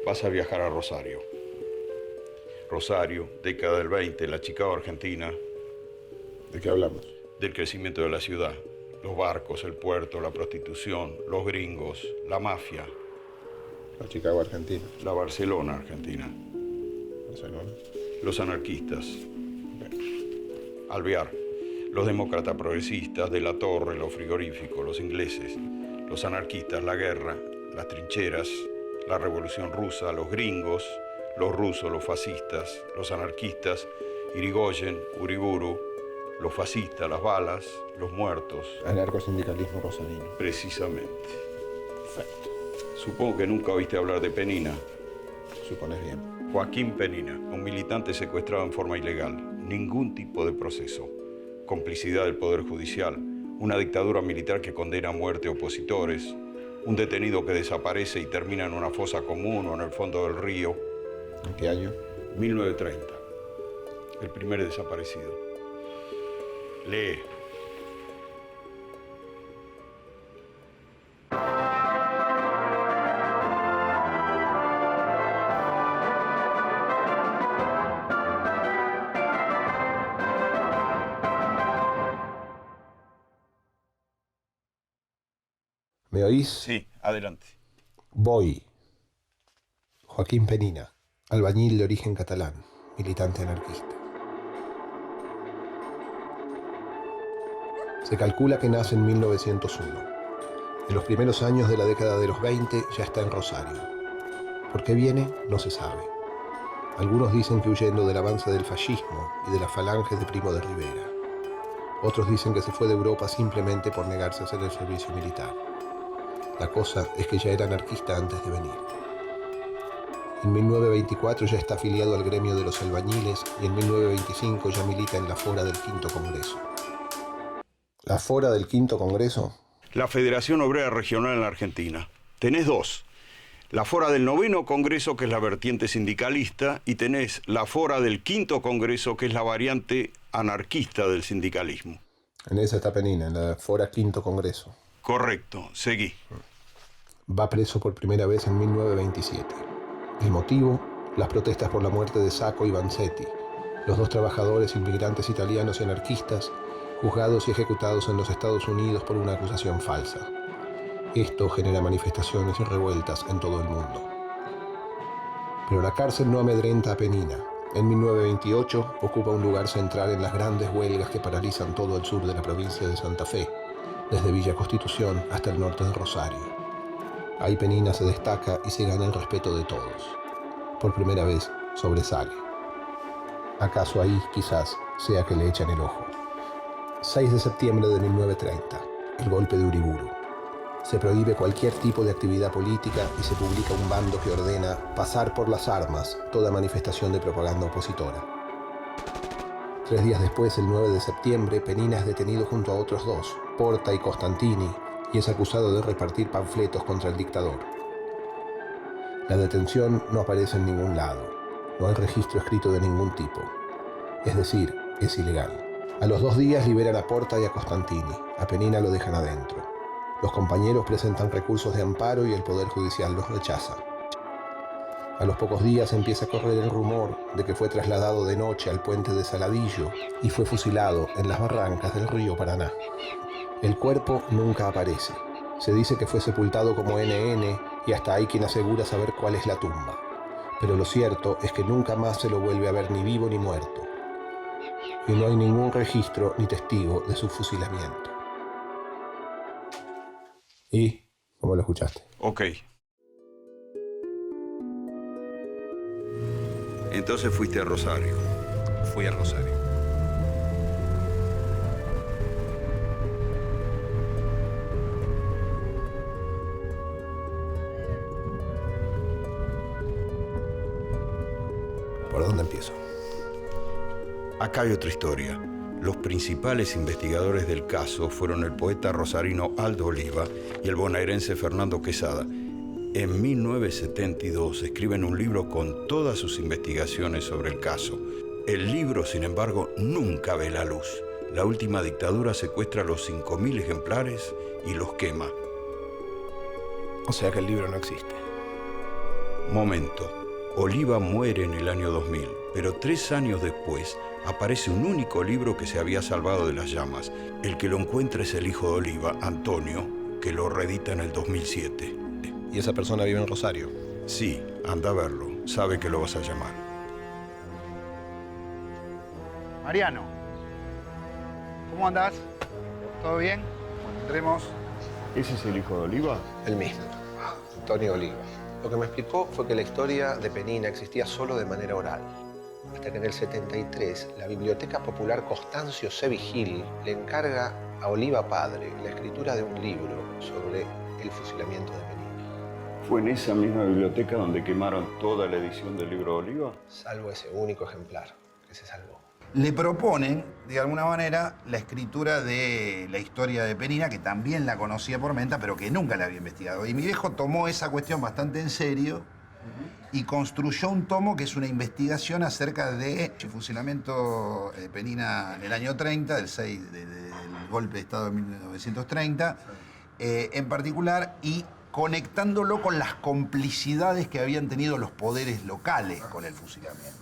vas a viajar a Rosario. Rosario, década del 20, la Chicago argentina. ¿De qué hablamos? Del crecimiento de la ciudad. Los barcos, el puerto, la prostitución, los gringos, la mafia. La Chicago argentina. La Barcelona argentina. Barcelona. Los anarquistas. Bien. Alvear. Los demócratas progresistas, de la Torre, los frigoríficos, los ingleses. Los anarquistas, la guerra, las trincheras, la revolución rusa, los gringos, los rusos, los fascistas, los anarquistas, Irigoyen, Uriburu, los fascistas, las balas, los muertos. Anarcosindicalismo rosarino. Precisamente. Perfecto. Supongo que nunca oíste hablar de Penina. Supones bien. Joaquín Penina, un militante secuestrado en forma ilegal. Ningún tipo de proceso. Complicidad del Poder Judicial. Una dictadura militar que condena a muerte a opositores. Un detenido que desaparece y termina en una fosa común o en el fondo del río. ¿En qué año? 1930. El primer desaparecido. Lee. ¿Me oís? Sí, adelante. Voy. Joaquín Penina, albañil de origen catalán, militante anarquista. Se calcula que nace en 1901. En los primeros años de la década de los 20 ya está en Rosario. ¿Por qué viene? No se sabe. Algunos dicen que huyendo del avance del fascismo y de las falanges de Primo de Rivera. Otros dicen que se fue de Europa simplemente por negarse a hacer el servicio militar. La cosa es que ya era anarquista antes de venir. En 1924 ya está afiliado al gremio de los albañiles y en 1925 ya milita en la Fora del Quinto Congreso. ¿La Fora del Quinto Congreso? La Federación Obrera Regional en la Argentina. Tenés dos. La Fora del Noveno Congreso, que es la vertiente sindicalista, y tenés la Fora del Quinto Congreso, que es la variante anarquista del sindicalismo. En esa está Penina, en la Fora Quinto Congreso. Correcto, seguí. Va preso por primera vez en 1927. El motivo, las protestas por la muerte de Sacco y Vanzetti, los dos trabajadores inmigrantes italianos y anarquistas, juzgados y ejecutados en los Estados Unidos por una acusación falsa. Esto genera manifestaciones y revueltas en todo el mundo. Pero la cárcel no amedrenta a Penina. En 1928 ocupa un lugar central en las grandes huelgas que paralizan todo el sur de la provincia de Santa Fe, desde Villa Constitución hasta el norte de Rosario. Ahí Penina se destaca y se gana el respeto de todos. Por primera vez sobresale. ¿Acaso ahí, quizás, sea que le echan el ojo? 6 de septiembre de 1930, el golpe de Uriburu. Se prohíbe cualquier tipo de actividad política y se publica un bando que ordena pasar por las armas toda manifestación de propaganda opositora. 3 días después, el 9 de septiembre, Penina es detenido junto a otros dos, Porta y Costantini, y es acusado de repartir panfletos contra el dictador. La detención no aparece en ningún lado. No hay registro escrito de ningún tipo. Es decir, es ilegal. A los 2 días liberan a Porta y a Costantini. A Penina lo dejan adentro. Los compañeros presentan recursos de amparo y el Poder Judicial los rechaza. A los pocos días empieza a correr el rumor de que fue trasladado de noche al puente de Saladillo y fue fusilado en las barrancas del río Paraná. El cuerpo nunca aparece. Se dice que fue sepultado como NN y hasta hay quien asegura saber cuál es la tumba. Pero lo cierto es que nunca más se lo vuelve a ver ni vivo ni muerto. Y no hay ningún registro ni testigo de su fusilamiento. ¿Y cómo lo escuchaste? Ok. Entonces fuiste a Rosario. Fui a Rosario. ¿Por dónde empiezo? Acá hay otra historia. Los principales investigadores del caso fueron el poeta rosarino Aldo Oliva y el bonaerense Fernando Quesada. En 1972 escriben un libro con todas sus investigaciones sobre el caso. El libro, sin embargo, nunca ve la luz. La última dictadura secuestra los 5.000 ejemplares y los quema. O sea que el libro no existe. Momento. Oliva muere en el año 2000, pero 3 años después aparece un único libro que se había salvado de las llamas. El que lo encuentra es el hijo de Oliva, Antonio, que lo reedita en el 2007. ¿Y esa persona vive en Rosario? Sí, anda a verlo. Sabe que lo vas a llamar. Mariano, ¿cómo andás? ¿Todo bien? Bueno, entremos. ¿Ese es el hijo de Oliva? El mismo, Antonio Oliva. Lo que me explicó fue que la historia de Penina existía solo de manera oral. Hasta que en el 73, la Biblioteca Popular Constancio C. Vigil le encarga a Oliva padre la escritura de un libro sobre el fusilamiento de Penina. ¿Fue en esa misma biblioteca donde quemaron toda la edición del libro de Oliva? Salvo ese único ejemplar que se salvó. Le proponen, de alguna manera, la escritura de la historia de Penina, que también la conocía por Menta, pero que nunca la había investigado. Y mi viejo tomó esa cuestión bastante en serio y construyó un tomo que es una investigación acerca del fusilamiento de Penina en el año 30, del golpe de Estado de 1930, en particular, y conectándolo con las complicidades que habían tenido los poderes locales con el fusilamiento.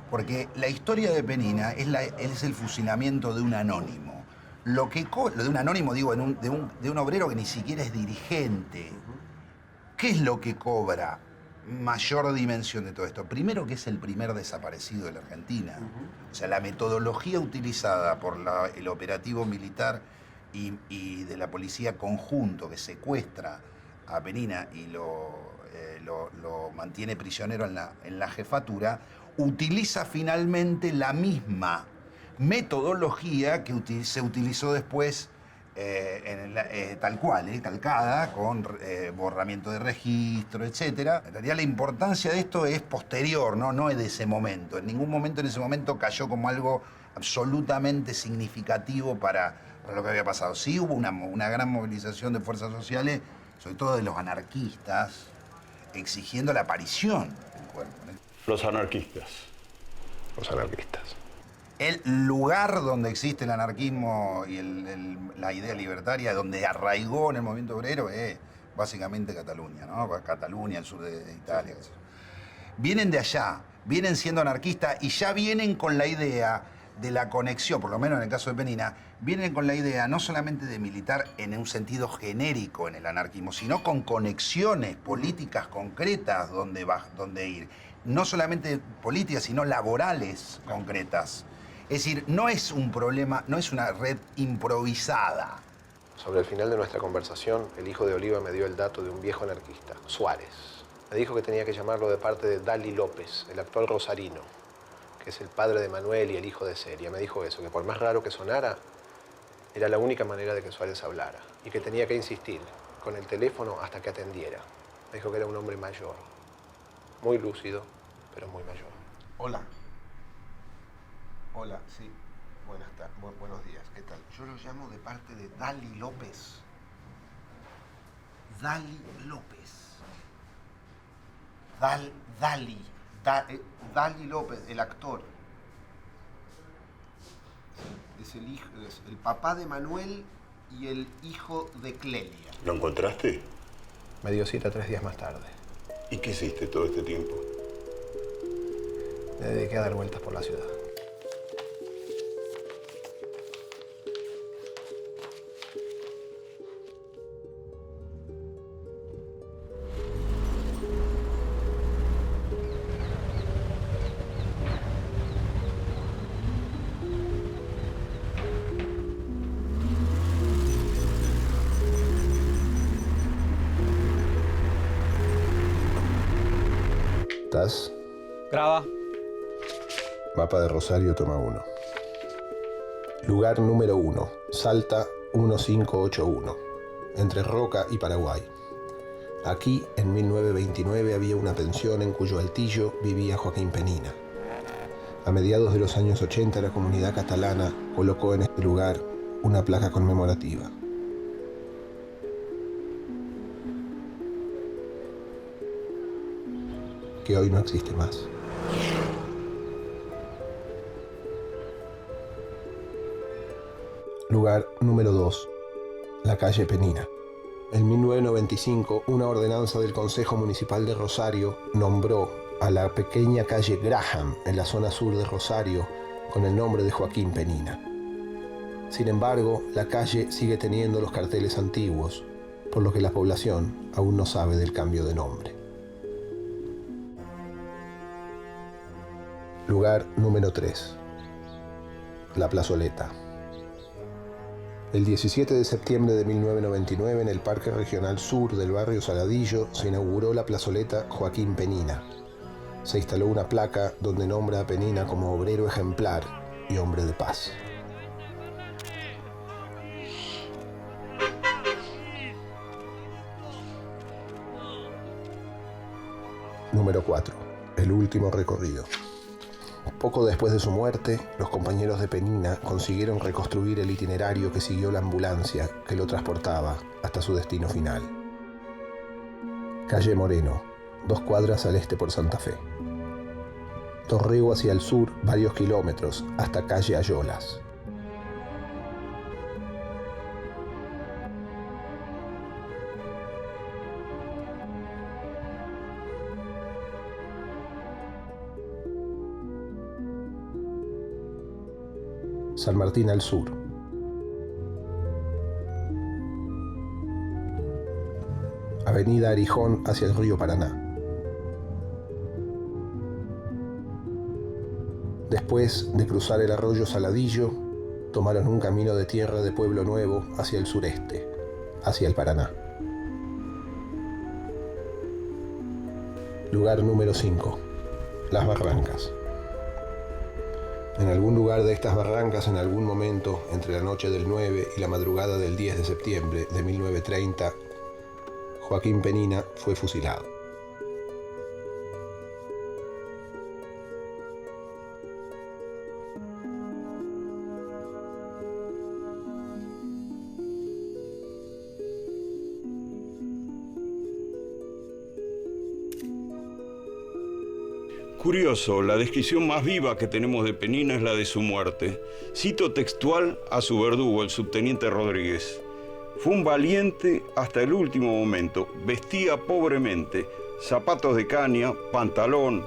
Porque la historia de Penina es el fusilamiento de un anónimo. De un anónimo, digo, de un obrero que ni siquiera es dirigente. ¿Qué es lo que cobra mayor dimensión de todo esto? Primero, que es el primer desaparecido de la Argentina. O sea, la metodología utilizada por el operativo militar y de la policía conjunto que secuestra a Penina y lo mantiene prisionero en la jefatura, utiliza finalmente la misma metodología que se utilizó después tal cual, calcada, con borramiento de registro, etc. En realidad la importancia de esto es posterior, no es de ese momento. En ningún momento en ese momento cayó como algo absolutamente significativo para lo que había pasado. Sí hubo una gran movilización de fuerzas sociales, sobre todo de los anarquistas, exigiendo la aparición del cuerpo. Los anarquistas. Los anarquistas. El lugar donde existe el anarquismo y la idea libertaria, donde arraigó en el movimiento obrero, es básicamente Cataluña, ¿no? Cataluña, el sur de Italia. Qué sé yo. Vienen de allá, vienen siendo anarquistas y ya vienen con la idea de la conexión, por lo menos en el caso de Penina, vienen con la idea no solamente de militar en un sentido genérico en el anarquismo, sino con conexiones políticas concretas donde ir. No solamente políticas, sino laborales concretas. Es decir, no es un problema, no es una red improvisada. Sobre el final de nuestra conversación, el hijo de Oliva me dio el dato de un viejo anarquista, Suárez. Me dijo que tenía que llamarlo de parte de Dali López, el actual rosarino, que es el padre de Manuel y el hijo de Celia. Me dijo eso, que por más raro que sonara, era la única manera de que Suárez hablara. Y que tenía que insistir con el teléfono hasta que atendiera. Me dijo que era un hombre mayor. Muy lúcido, pero muy mayor. Hola. Hola, sí. Buenos días. ¿Qué tal? Yo lo llamo de parte de Dali López. Dali López. Dali López, el actor. Es el papá de Manuel y el hijo de Clelia. ¿Lo encontraste? Me dio cita 3 días más tarde. ¿Y qué hiciste todo este tiempo? Me dediqué a dar vueltas por la ciudad. ¿Estás? Graba. Mapa de Rosario, toma 1. Lugar número 1, Salta 1581, entre Roca y Paraguay. Aquí, en 1929, había una pensión en cuyo altillo vivía Joaquín Penina. A mediados de los años 80, la comunidad catalana colocó en este lugar una placa conmemorativa. Que hoy no existe más. Lugar número 2, la calle Penina, En 1995, una ordenanza del Consejo Municipal de Rosario nombró a la pequeña calle Graham, en la zona sur de Rosario, con el nombre de Joaquín Penina. Sin embargo, la calle sigue teniendo los carteles antiguos, por lo que la población aún no sabe del cambio de nombre. Lugar número 3. La Plazoleta. El 17 de septiembre de 1999, en el Parque Regional Sur del barrio Saladillo, se inauguró la plazoleta Joaquín Penina. Se instaló una placa donde nombra a Penina como obrero ejemplar y hombre de paz. Número 4. El último recorrido. Poco después de su muerte, los compañeros de Penina consiguieron reconstruir el itinerario que siguió la ambulancia que lo transportaba hasta su destino final. Calle Moreno, 2 cuadras al este por Santa Fe. Torrego hacia el sur, varios kilómetros, hasta calle Ayolas. San Martín al sur. Avenida Arijón hacia el río Paraná. Después de cruzar el arroyo Saladillo, tomaron un camino de tierra de Pueblo Nuevo hacia el sureste, hacia el Paraná. Lugar número 5. Las Barrancas. En algún lugar de estas barrancas, en algún momento, entre la noche del 9 y la madrugada del 10 de septiembre de 1930, Joaquín Penina fue fusilado. Curioso, la descripción más viva que tenemos de Penina es la de su muerte. Cito textual a su verdugo, el subteniente Rodríguez. Fue un valiente hasta el último momento. Vestía pobremente, zapatos de caña, pantalón,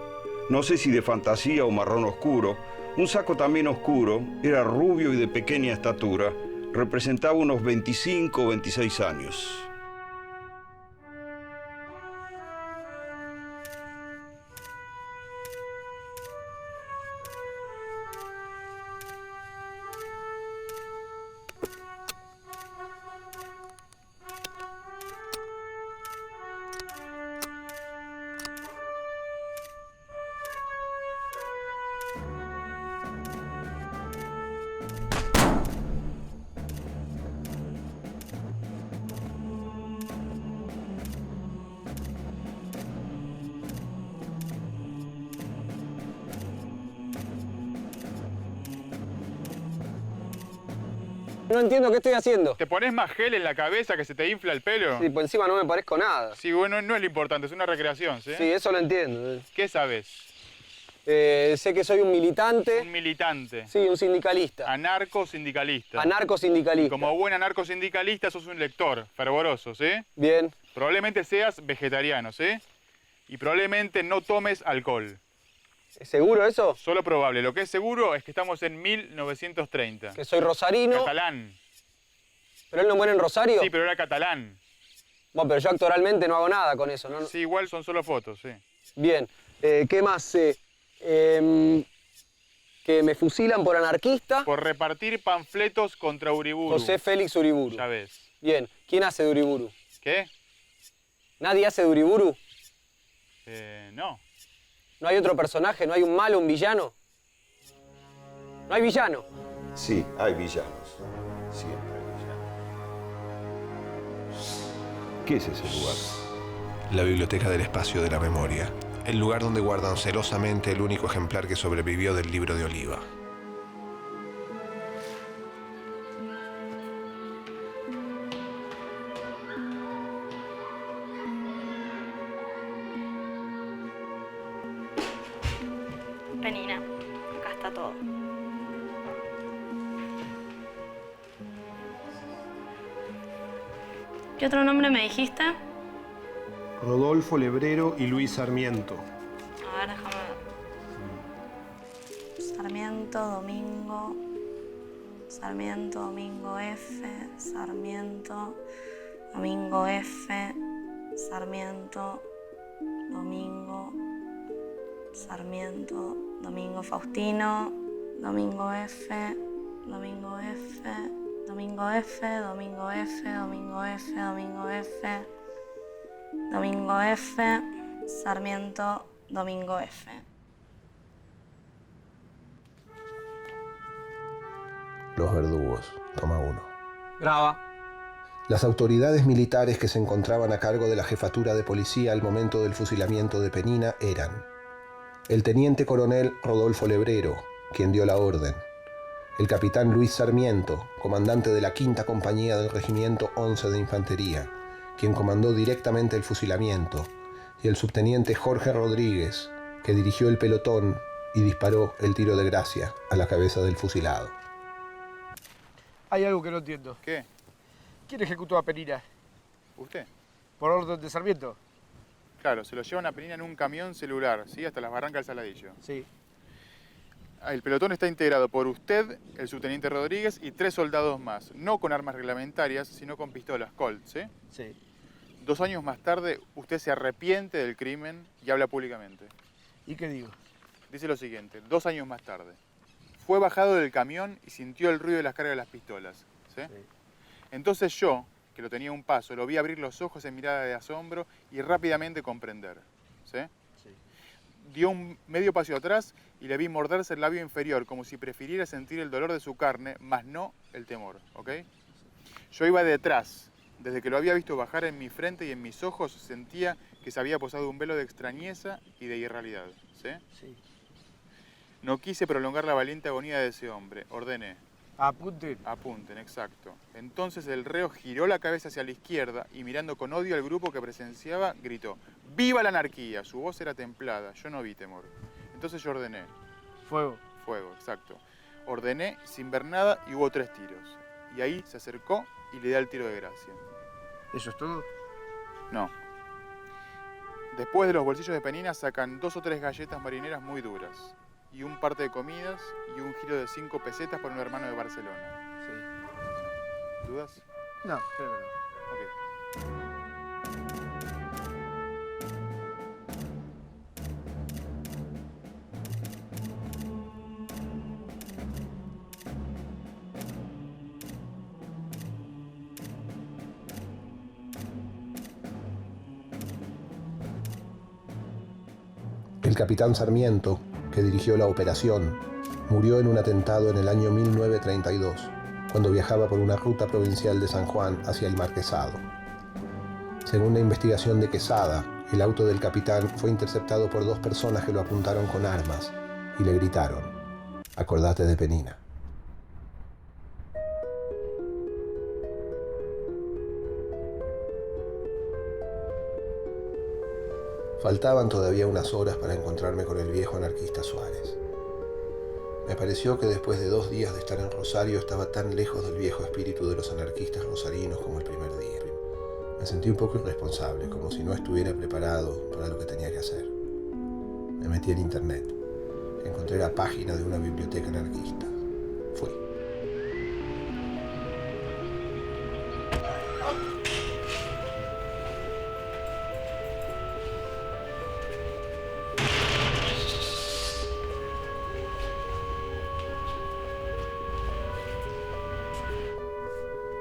no sé si de fantasía o marrón oscuro, un saco también oscuro, era rubio y de pequeña estatura, representaba unos 25 o 26 años. No entiendo qué estoy haciendo. ¿Te pones más gel en la cabeza que se te infla el pelo? Sí, por encima no me parezco nada. Sí, bueno, no es lo importante, es una recreación, ¿sí? Sí, eso lo entiendo. ¿Qué sabes? Sé que soy un militante. Un militante. Sí, un sindicalista. Anarcosindicalista. Anarcosindicalista. Y como buen anarcosindicalista sos un lector fervoroso, ¿sí? Bien. Probablemente seas vegetariano, ¿sí? Y probablemente no tomes alcohol. ¿Es seguro eso? Solo probable. Lo que es seguro es que estamos en 1930. Que soy rosarino. Catalán. ¿Pero él no muere en Rosario? Sí, pero era catalán. Bueno, pero yo actualmente no hago nada con eso, ¿no? Sí, igual son solo fotos, sí. Bien. ¿Qué más sé? Que me fusilan por anarquista. Por repartir panfletos contra Uriburu. José Félix Uriburu. Ya ves. Bien. ¿Quién hace de Uriburu? ¿Qué? ¿Nadie hace de Uriburu? No. ¿No hay otro personaje? ¿No hay un malo, un villano? ¿No hay villano? Sí, hay villanos. Siempre hay villanos. ¿Qué es ese lugar? La Biblioteca del Espacio de la Memoria. El lugar donde guardan celosamente el único ejemplar que sobrevivió del libro de Oliva. Penina, acá está todo. ¿Qué otro nombre me dijiste? Rodolfo Lebrero y Luis Sarmiento. A ver, déjame ver. Sarmiento, Domingo. Sarmiento, Domingo F. Sarmiento, Domingo F. Sarmiento, Domingo. Sarmiento, Domingo Faustino. Domingo F. Domingo F. Domingo F. Domingo F. Domingo F. Domingo F. Domingo F. Sarmiento, Domingo F. Los verdugos. Toma 1. Graba. Las autoridades militares que se encontraban a cargo de la jefatura de policía al momento del fusilamiento de Penina eran el teniente coronel Rodolfo Lebrero, quien dio la orden, el capitán Luis Sarmiento, comandante de la 5ª compañía del regimiento 11 de infantería, quien comandó directamente el fusilamiento, y el subteniente Jorge Rodríguez, que dirigió el pelotón y disparó el tiro de gracia a la cabeza del fusilado. Hay algo que no entiendo. ¿Qué? ¿Quién ejecutó a Penina? ¿Usted? ¿Por orden de Sarmiento? Claro, se lo llevan a Penina en un camión celular, ¿sí? Hasta las barrancas del Saladillo. Sí. El pelotón está integrado por usted, el subteniente Rodríguez y 3 soldados más. No con armas reglamentarias, sino con pistolas Colt, ¿sí? Sí. 2 años más tarde, usted se arrepiente del crimen y habla públicamente. ¿Y qué digo? Dice lo siguiente, 2 años más tarde. Fue bajado del camión y sintió el ruido de las cargas de las pistolas, ¿sí? Sí. Entonces yo, que lo tenía a un paso, lo vi abrir los ojos en mirada de asombro y rápidamente comprender, ¿sí? Sí. Dio un medio paso atrás y le vi morderse el labio inferior, como si prefiriera sentir el dolor de su carne, más no el temor, ¿ok? Yo iba detrás. Desde que lo había visto bajar en mi frente y en mis ojos, sentía que se había posado un velo de extrañeza y de irrealidad, ¿sí? Sí. No quise prolongar la valiente agonía de ese hombre. Ordené. Apunten. Apunten, exacto. Entonces el reo giró la cabeza hacia la izquierda y mirando con odio al grupo que presenciaba, gritó: ¡Viva la anarquía! Su voz era templada, yo no vi temor. Entonces yo ordené. Fuego. Fuego, exacto. Ordené sin ver nada y hubo 3 tiros. Y ahí se acercó y le da el tiro de gracia. ¿Eso es todo? No. Después de los bolsillos de Penina sacan 2 o 3 galletas marineras muy duras. Y un parte de comidas y un giro de 5 pesetas para un hermano de Barcelona. Sí. ¿Dudas? No, creo que no. Ok. El capitán Sarmiento, que dirigió la operación, murió en un atentado en el año 1932, cuando viajaba por una ruta provincial de San Juan hacia el Marquesado. Según la investigación de Quesada, el auto del capitán fue interceptado por 2 personas que lo apuntaron con armas y le gritaron: «Acordate de Penina». Faltaban todavía unas horas para encontrarme con el viejo anarquista Suárez. Me pareció que después de 2 días de estar en Rosario estaba tan lejos del viejo espíritu de los anarquistas rosarinos como el primer día. Me sentí un poco irresponsable, como si no estuviera preparado para lo que tenía que hacer. Me metí en internet. Encontré la página de una biblioteca anarquista. Fui.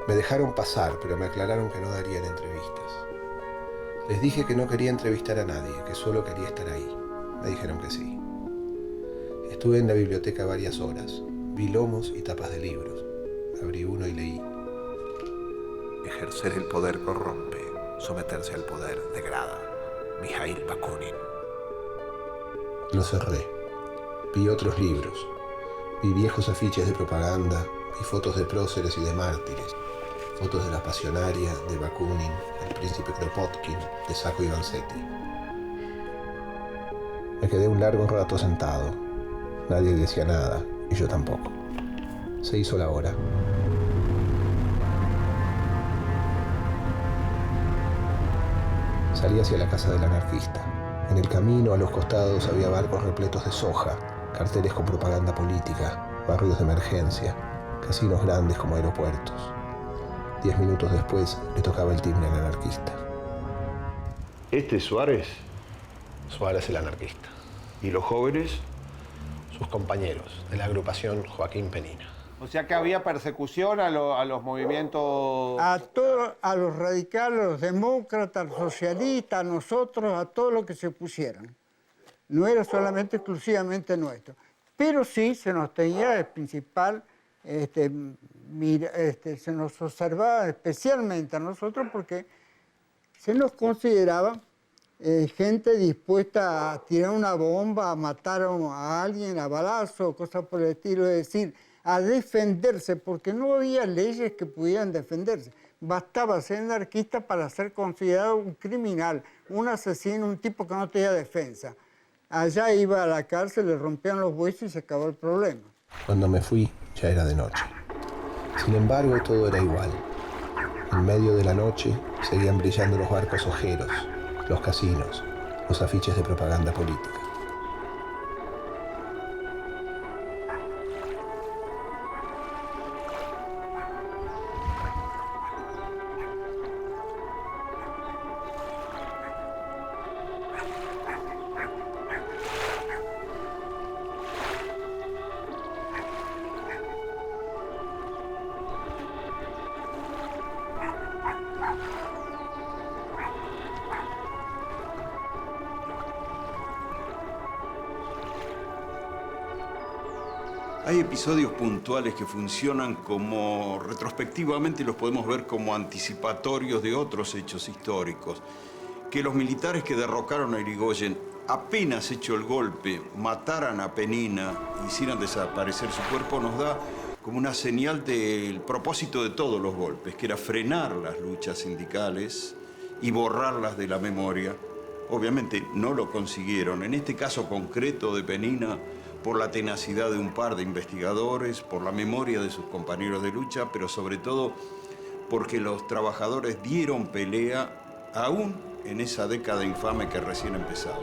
Me dejaron pasar, pero me aclararon que no darían entrevistas. Les dije que no quería entrevistar a nadie, que solo quería estar ahí. Me dijeron que sí. Estuve en la biblioteca varias horas. Vi lomos y tapas de libros. Abrí uno y leí: Ejercer el poder corrompe, someterse al poder degrada. Mijail Bakunin. Lo cerré. Vi otros libros. Vi viejos afiches de propaganda. Vi fotos de próceres y de mártires. Fotos de la pasionaria, de Bakunin, el príncipe Kropotkin, de Sacco y Vanzetti. Me quedé un largo rato sentado. Nadie decía nada, y yo tampoco. Se hizo la hora. Salí hacia la casa del anarquista. En el camino, a los costados, había barcos repletos de soja, carteles con propaganda política, barrios de emergencia, casinos grandes como aeropuertos. 10 minutos después, le tocaba el timbre al anarquista. ¿Este es Suárez? Suárez el anarquista. ¿Y los jóvenes? Sus compañeros de la agrupación Joaquín Penina. O sea que había persecución a los movimientos... A todos, a los radicales, a los demócratas, a los socialistas, a nosotros, a todos los que se pusieran. No era solamente exclusivamente nuestro. Pero sí se nos tenía el principal, se nos observaba especialmente a nosotros porque se nos consideraba gente dispuesta a tirar una bomba, a matar a alguien a balazo, cosas por el estilo, es decir, a defenderse, porque no había leyes que pudieran defenderse. Bastaba ser anarquista para ser considerado un criminal, un asesino, un tipo que no tenía defensa. Allá iba a la cárcel, le rompían los huesos y se acabó el problema. Cuando me fui, ya era de noche. Sin embargo, todo era igual. En medio de la noche seguían brillando los barcos ojeros, los casinos, los afiches de propaganda política. Hay episodios puntuales que funcionan como, retrospectivamente los podemos ver como anticipatorios de otros hechos históricos. Que los militares que derrocaron a Irigoyen, apenas hecho el golpe, mataran a Penina, hicieran desaparecer su cuerpo, nos da como una señal del propósito de todos los golpes, que era frenar las luchas sindicales y borrarlas de la memoria. Obviamente no lo consiguieron. En este caso concreto de Penina, por la tenacidad de un par de investigadores, por la memoria de sus compañeros de lucha, pero sobre todo porque los trabajadores dieron pelea aún en esa década infame que recién empezaba.